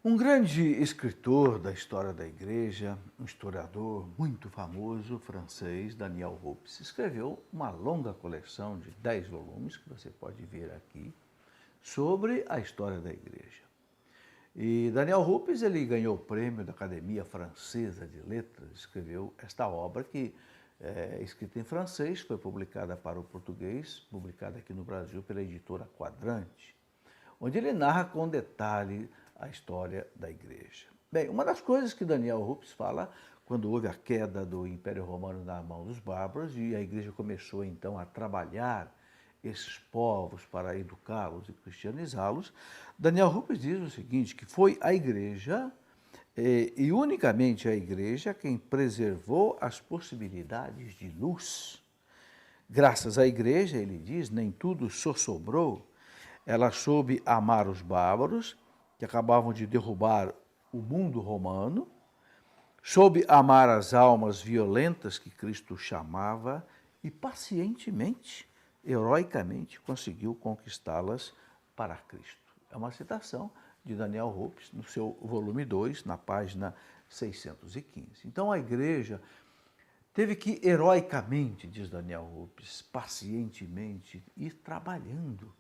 Um grande escritor da história da igreja, um historiador muito famoso, francês, Daniel Rupes, escreveu uma longa coleção de 10 volumes, que você pode ver aqui, sobre a história da igreja. E Daniel Rupes, ele ganhou o prêmio da Academia Francesa de Letras, escreveu esta obra que é escrita em francês, foi publicada para o português, publicada aqui no Brasil pela editora Quadrante, onde ele narra com detalhe a história da igreja. Bem, uma das coisas que Daniel Rupes fala, quando houve a queda do Império Romano na mão dos bárbaros e a igreja começou então a trabalhar esses povos para educá-los e cristianizá-los, Daniel Rupes diz o seguinte, que foi a igreja, e unicamente a igreja, quem preservou as possibilidades de luz. Graças à igreja, ele diz, nem tudo só sobrou. Ela soube amar os bárbaros, que acabavam de derrubar o mundo romano, soube amar as almas violentas que Cristo chamava e pacientemente, heroicamente, conseguiu conquistá-las para Cristo. É uma citação de Daniel Rupes no seu volume 2, na página 615. Então a igreja teve que heroicamente, diz Daniel Rupes, pacientemente, ir trabalhando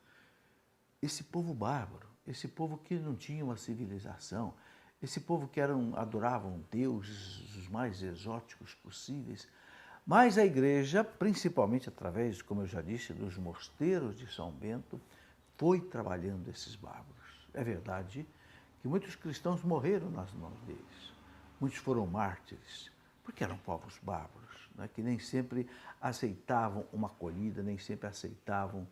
esse povo bárbaro, esse povo que não tinha uma civilização, esse povo que adoravam deuses os mais exóticos possíveis. Mas a igreja, principalmente através, como eu já disse, dos mosteiros de São Bento, foi trabalhando esses bárbaros. É verdade que muitos cristãos morreram nas mãos deles. Muitos foram mártires, porque eram povos bárbaros, né, que nem sempre aceitavam uma acolhida, nem sempre aceitavam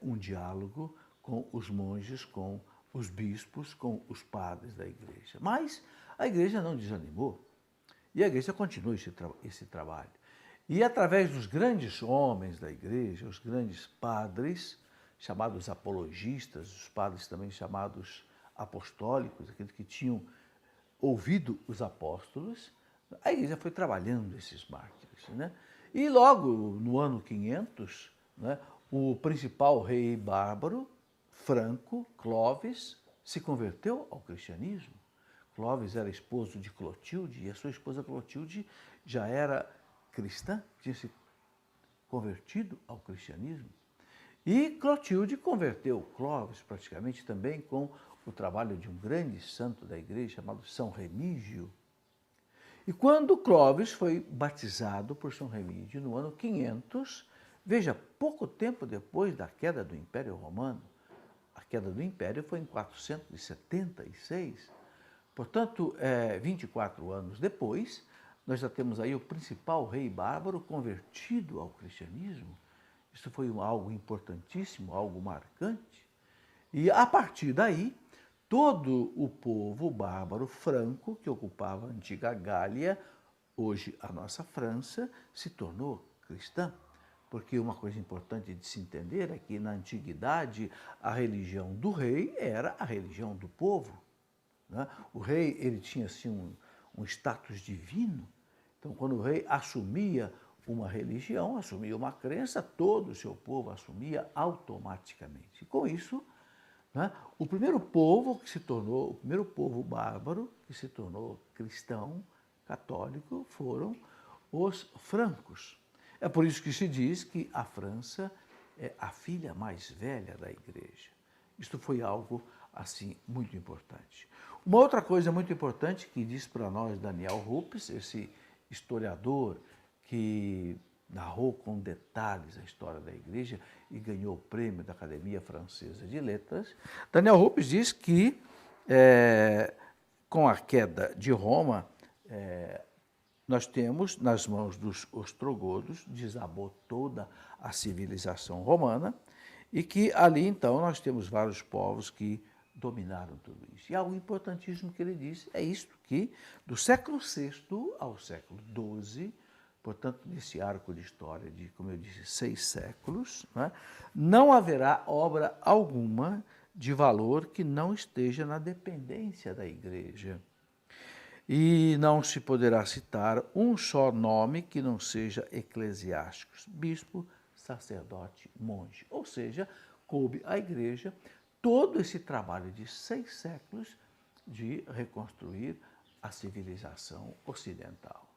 um diálogo com os monges, com os bispos, com os padres da igreja. Mas a igreja não desanimou e a igreja continua esse trabalho. E através dos grandes homens da igreja, os grandes padres, chamados apologistas, os padres também chamados apostólicos, aqueles que tinham ouvido os apóstolos, a igreja foi trabalhando esses mártires, né? E logo no ano 500, né, o principal rei bárbaro, Franco, Clovis, se converteu ao cristianismo. Clovis era esposo de Clotilde e a sua esposa Clotilde já era cristã, tinha se convertido ao cristianismo. E Clotilde converteu Clovis praticamente também com o trabalho de um grande santo da igreja chamado São Remígio. E quando Clovis foi batizado por São Remígio no ano 500, veja, pouco tempo depois da queda do Império Romano, a queda do Império foi em 476, portanto, 24 anos depois, nós já temos aí o principal rei bárbaro convertido ao cristianismo. Isso foi algo importantíssimo, algo marcante. E a partir daí, todo o povo bárbaro franco que ocupava a antiga Gália, hoje a nossa França, se tornou cristã. Porque uma coisa importante de se entender é que na antiguidade a religião do rei era a religião do povo, né? O rei ele tinha assim um status divino. Então quando o rei assumia uma religião, assumia uma crença, todo o seu povo assumia automaticamente. E com isso, né, o primeiro povo bárbaro que se tornou cristão, católico, foram os francos. É por isso que se diz que a França é a filha mais velha da igreja. Isto foi algo, assim, muito importante. Uma outra coisa muito importante que diz para nós Daniel Rupes, esse historiador que narrou com detalhes a história da igreja e ganhou o prêmio da Academia Francesa de Letras, Daniel Rupes diz que, com a queda de Roma, nós temos nas mãos dos ostrogodos, desabou toda a civilização romana, e que ali então nós temos vários povos que dominaram tudo isso. E algo importantíssimo que ele diz é isto, que do século VI ao século XII, portanto, nesse arco de história de, como eu disse, 6 séculos, né, não haverá obra alguma de valor que não esteja na dependência da igreja. E não se poderá citar um só nome que não seja eclesiástico, bispo, sacerdote, monge. Ou seja, coube à igreja todo esse trabalho de 6 séculos de reconstruir a civilização ocidental.